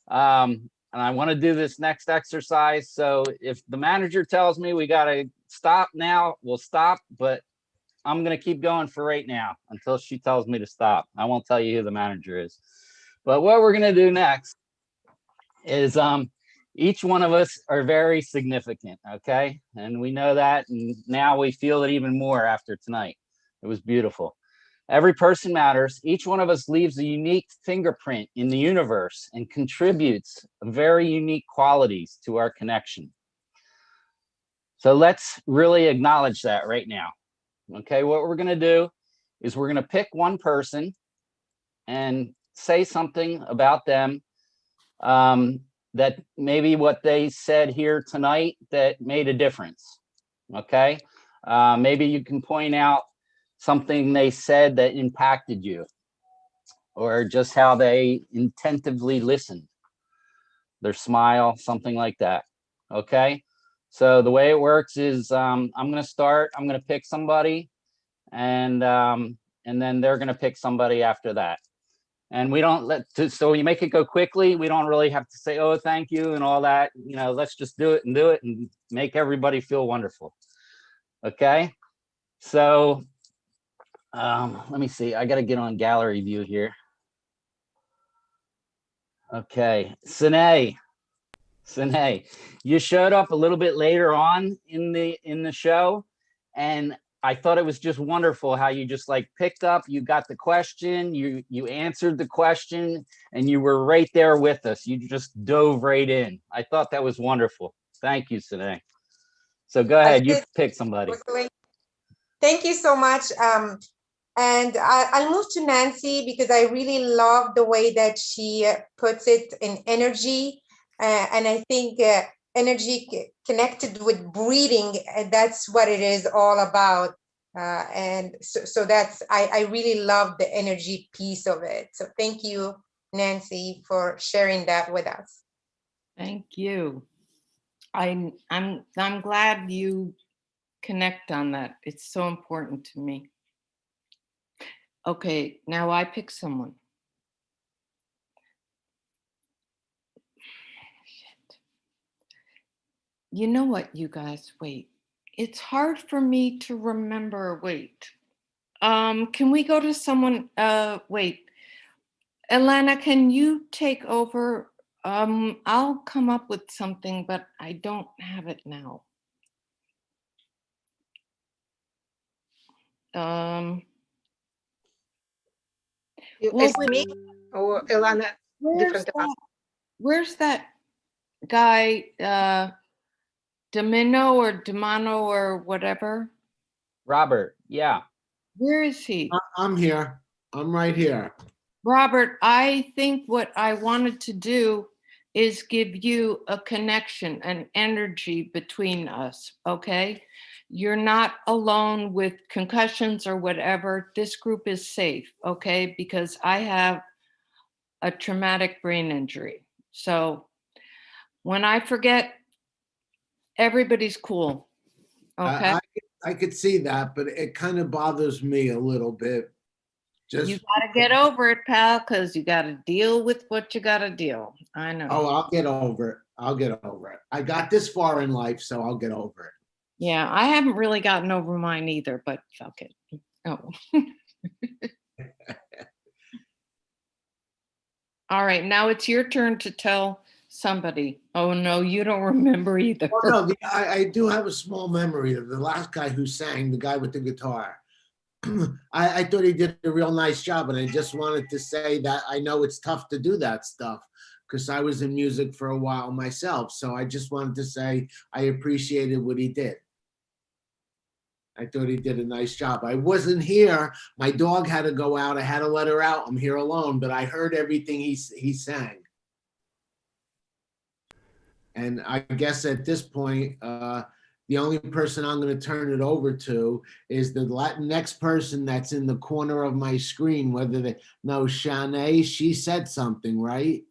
[SPEAKER 2] And I want to do this next exercise. So if the manager tells me we got to stop now, we'll stop, but I'm going to keep going for right now until she tells me to stop. I won't tell you who the manager is. But what we're going to do next is each one of us are very significant, okay? And we know that, and now we feel it even more after tonight. It was beautiful. Every person matters. Each one of us leaves a unique fingerprint in the universe and contributes very unique qualities to our connection. So let's really acknowledge that right now. Okay, what we're gonna do is we're gonna pick one person and say something about them that maybe what they said here tonight that made a difference, okay? Maybe you can point out something they said that impacted you, or just how they attentively listened, their smile, something like that, okay? So the way it works is I'm gonna start, I'm gonna pick somebody, and then they're gonna pick somebody after that. And we don't so you make it go quickly. We don't really have to say, oh, thank you and all that. You know, let's just do it and make everybody feel wonderful. Okay. So let me see. I got to get on gallery view here. Okay. Sine. Sine, you showed up a little bit later on in the show, and I thought it was just wonderful how you just like picked up, you got the question, you answered the question, and you were right there with us. You just dove right in. I thought that was wonderful. Thank you, Sine. So go ahead, you pick somebody.
[SPEAKER 21] Thank you so much. And I'll move to Nancy because I really love the way that she puts it in energy. And I think energy connected with breathing, that's what it is all about. And so that's, I really love the energy piece of it. So thank you, Nancy, for sharing that with us.
[SPEAKER 6] Thank you. I'm glad you connect on that. It's so important to me. Okay, now I pick someone. Shit. You know what, you guys, wait. It's hard for me to remember, wait. Can we go to someone, wait. Elena, can you take over? I'll come up with something, but I don't have it now.
[SPEAKER 4] Well, it's me or Ilana?
[SPEAKER 6] Where's that guy, Domino or Domano or whatever?
[SPEAKER 2] Robert, yeah.
[SPEAKER 6] Where is he?
[SPEAKER 16] I'm here. I'm right here.
[SPEAKER 6] Robert, I think what I wanted to do is give you a connection, an energy between us, okay? You're not alone with concussions or whatever. This group is safe, okay? Because I have a traumatic brain injury. So when I forget, everybody's cool, okay?
[SPEAKER 16] I could see that, but it kind of bothers me a little bit.
[SPEAKER 6] You gotta get over it, pal, because you gotta deal with what you gotta deal. I know.
[SPEAKER 16] Oh, I'll get over it. I'll get over it. I got this far in life, so I'll get over it.
[SPEAKER 6] Yeah, I haven't really gotten over mine either, but fuck it. Oh. All right, now it's your turn to tell somebody. Oh no, you don't remember either.
[SPEAKER 16] Oh, no, I do have a small memory of the last guy who sang, the guy with the guitar. I thought he did a real nice job, and I just wanted to say that I know it's tough to do that stuff because I was in music for a while myself. So I just wanted to say I appreciated what he did. I thought he did a nice job. I wasn't here. My dog had to go out. I had to let her out. I'm here alone, but I heard everything he sang. And I guess at this point, the only person I'm going to turn it over to is the next person that's in the corner of my screen, whether they know Shanae, she said something, right?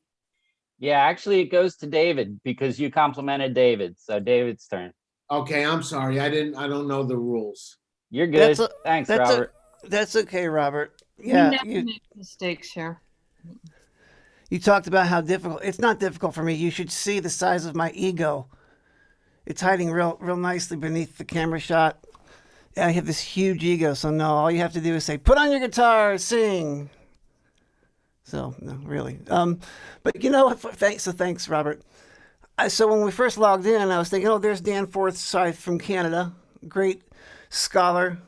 [SPEAKER 2] Yeah, actually it goes to David because you complimented David. So David's turn.
[SPEAKER 16] Okay, I'm sorry. I don't know the rules.
[SPEAKER 2] You're good. Thanks, Robert.
[SPEAKER 9] That's okay, Robert.
[SPEAKER 6] Yeah, you never make mistakes here.
[SPEAKER 9] You talked about how difficult. It's not difficult for me. You should see the size of my ego. It's hiding real nicely beneath the camera shot. I have this huge ego, so no, all you have to do is say, put on your guitar, sing. So, no, really. But you know what? Thanks, Robert. So when we first logged in, I was thinking, oh, there's Dan Forsyth from Canada, great scholar.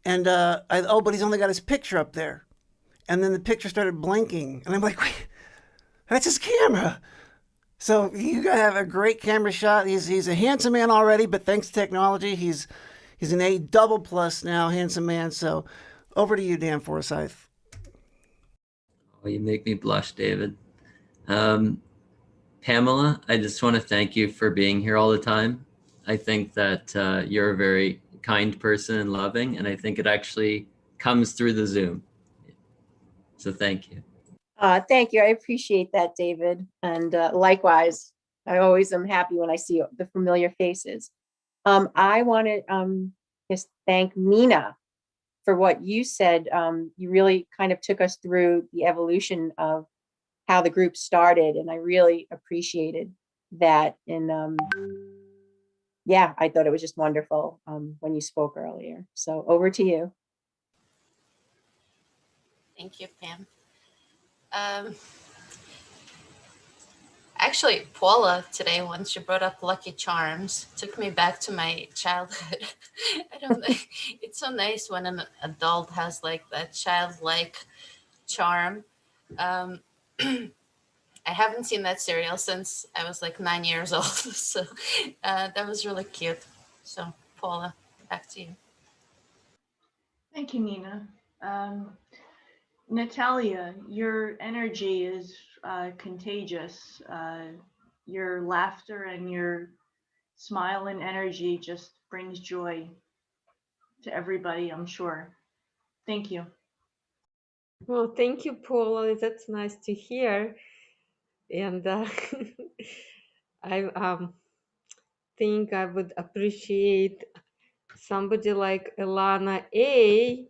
[SPEAKER 9] And, but he's only got his picture up there. And then the picture started blinking. And I'm like, wait, that's his camera. So you gotta have a great camera shot. He's a handsome man already, but thanks to technology, he's an A+ now, handsome man. So over to you, Dan Forsyth.
[SPEAKER 18] Oh, you make me blush, David. Pamela, I just want to thank you for being here all the time. I think that you're a very kind person and loving, and I think it actually comes through the Zoom. So thank you.
[SPEAKER 11] Thank you. I appreciate that, David. And likewise, I always am happy when I see the familiar faces. I want to just thank Nina for what you said. You really kind of took us through the evolution of how the group started, and I really appreciated that. And yeah, I thought it was just wonderful when you spoke earlier. So over to you.
[SPEAKER 19] Thank you, Pam. Actually, Paula today, when she brought up Lucky Charms, took me back to my childhood. I don't know. It's so nice when an adult has like that childlike charm. I haven't seen that serial since I was like 9 years old. So that was really cute. So Paula, back to you.
[SPEAKER 7] Thank you, Nina. Natalia, your energy is contagious. Your laughter and your smile and energy just brings joy to everybody, I'm sure. Thank you.
[SPEAKER 10] Well, thank you, Paula. That's nice to hear. And I think I would appreciate somebody like Elana A,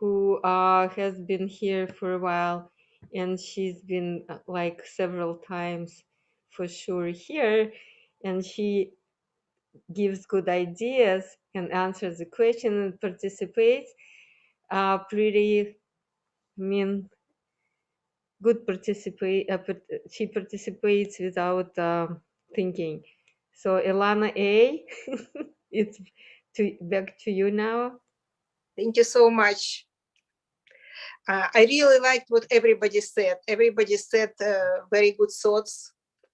[SPEAKER 10] who has been here for a while, and she's been like several times for sure here, and she gives good ideas and answers the question and participates pretty, I mean, good participate. She participates without thinking. So Elana A, it's back to you now.
[SPEAKER 23] Thank you so much. I really liked what everybody said. Everybody said very good thoughts.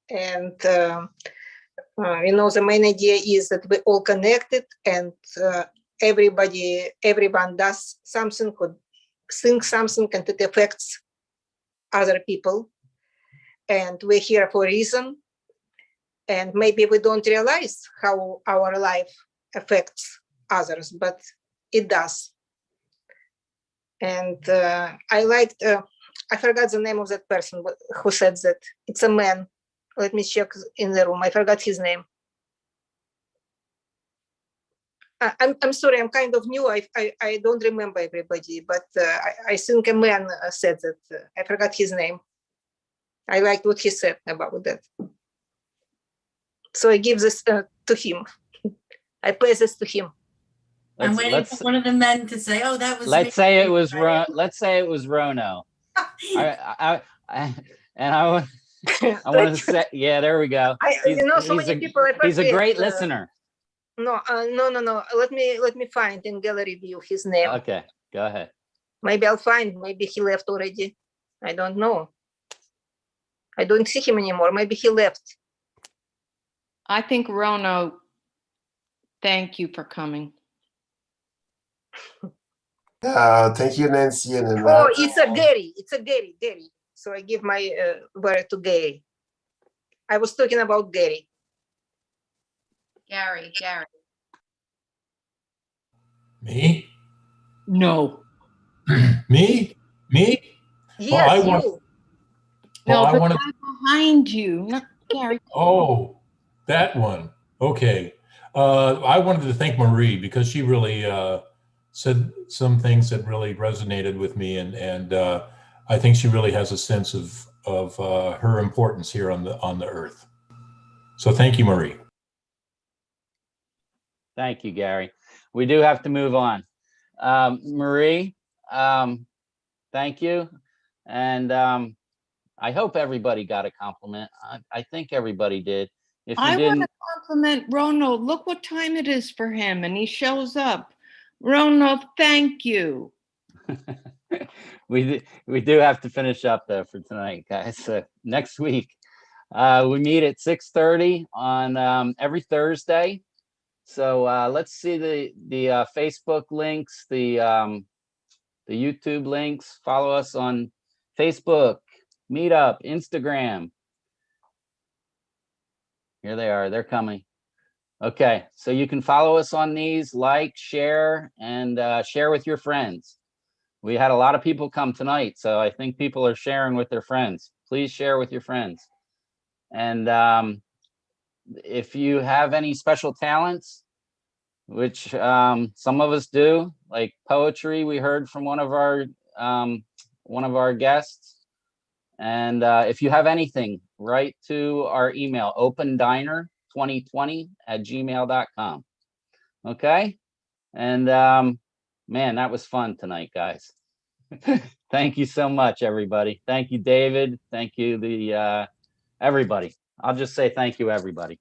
[SPEAKER 23] And, you know, the main idea is that we're all connected and everyone does something, could think something, and it affects other people. And we're here for a reason. And maybe we don't realize how our life affects others, but it does. And I liked, I forgot the name of that person who said that. It's a man. Let me check in the room. I forgot his name. I'm sorry, I'm kind of new. I don't remember everybody, but I think a man said that. I forgot his name. I liked what he said about that. So I give this to him. I pass this to him.
[SPEAKER 22] I'm waiting for one of the men to say, "Oh, that was."
[SPEAKER 2] Let's say it was Rono. I want to say, yeah, there we go.
[SPEAKER 23] You know, so many people.
[SPEAKER 2] He's a great listener.
[SPEAKER 23] No. Let me find in gallery view his name.
[SPEAKER 2] Okay, go ahead.
[SPEAKER 23] Maybe I'll find. Maybe he left already. I don't know. I don't see him anymore. Maybe he left.
[SPEAKER 6] I think Rono, thank you for coming.
[SPEAKER 14] Thank you, Nancy. And
[SPEAKER 23] oh, it's a Gary. It's a Gary. So I give my word to Gary. I was talking about Gary.
[SPEAKER 3] Gary.
[SPEAKER 12] Me?
[SPEAKER 6] No.
[SPEAKER 12] Me?
[SPEAKER 23] Yes,
[SPEAKER 12] well,
[SPEAKER 23] you.
[SPEAKER 6] No,
[SPEAKER 12] I
[SPEAKER 6] the
[SPEAKER 12] wanted.
[SPEAKER 6] guy behind you, not Gary.
[SPEAKER 12] Oh, that one. Okay. I wanted to thank Marie because she really said some things that really resonated with me, and I think she really has a sense of her importance here on the earth. So thank you, Marie.
[SPEAKER 2] Thank you, Gary. We do have to move on. Marie, thank you. And I hope everybody got a compliment. I think everybody did. If you
[SPEAKER 6] I
[SPEAKER 2] didn't,
[SPEAKER 6] want to compliment Rono. Look what time it is for him, and he shows up. Rono, thank you.
[SPEAKER 2] we do have to finish up though for tonight, guys. So next week we meet at 6:30 on every Thursday. So let's see the Facebook links, the YouTube links. Follow us on Facebook, Meetup, Instagram. Here they are. They're coming. Okay, so you can follow us on these, like, share, and share with your friends. We had a lot of people come tonight, so I think people are sharing with their friends. Please share with your friends. And if you have any special talents, which some of us do, like poetry, we heard from one of our guests. And if you have anything, write to our email, opendiner2020@gmail.com. Okay? And man, that was fun tonight, guys. Thank you so much, everybody. Thank you, David. Thank you, the Everybody. I'll just say thank you, everybody.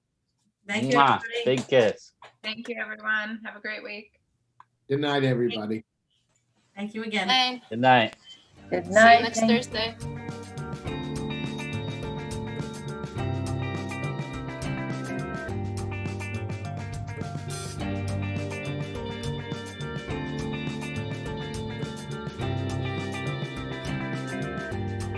[SPEAKER 22] Thank you,
[SPEAKER 2] Mwah.
[SPEAKER 22] everybody.
[SPEAKER 2] Big kiss.
[SPEAKER 3] Thank you, everyone. Have a great week.
[SPEAKER 16] Good night, everybody.
[SPEAKER 22] Thank you again.
[SPEAKER 19] Bye.
[SPEAKER 2] Good night.
[SPEAKER 11] Good
[SPEAKER 19] See you
[SPEAKER 11] night.
[SPEAKER 19] next
[SPEAKER 11] Thank-
[SPEAKER 19] Thursday.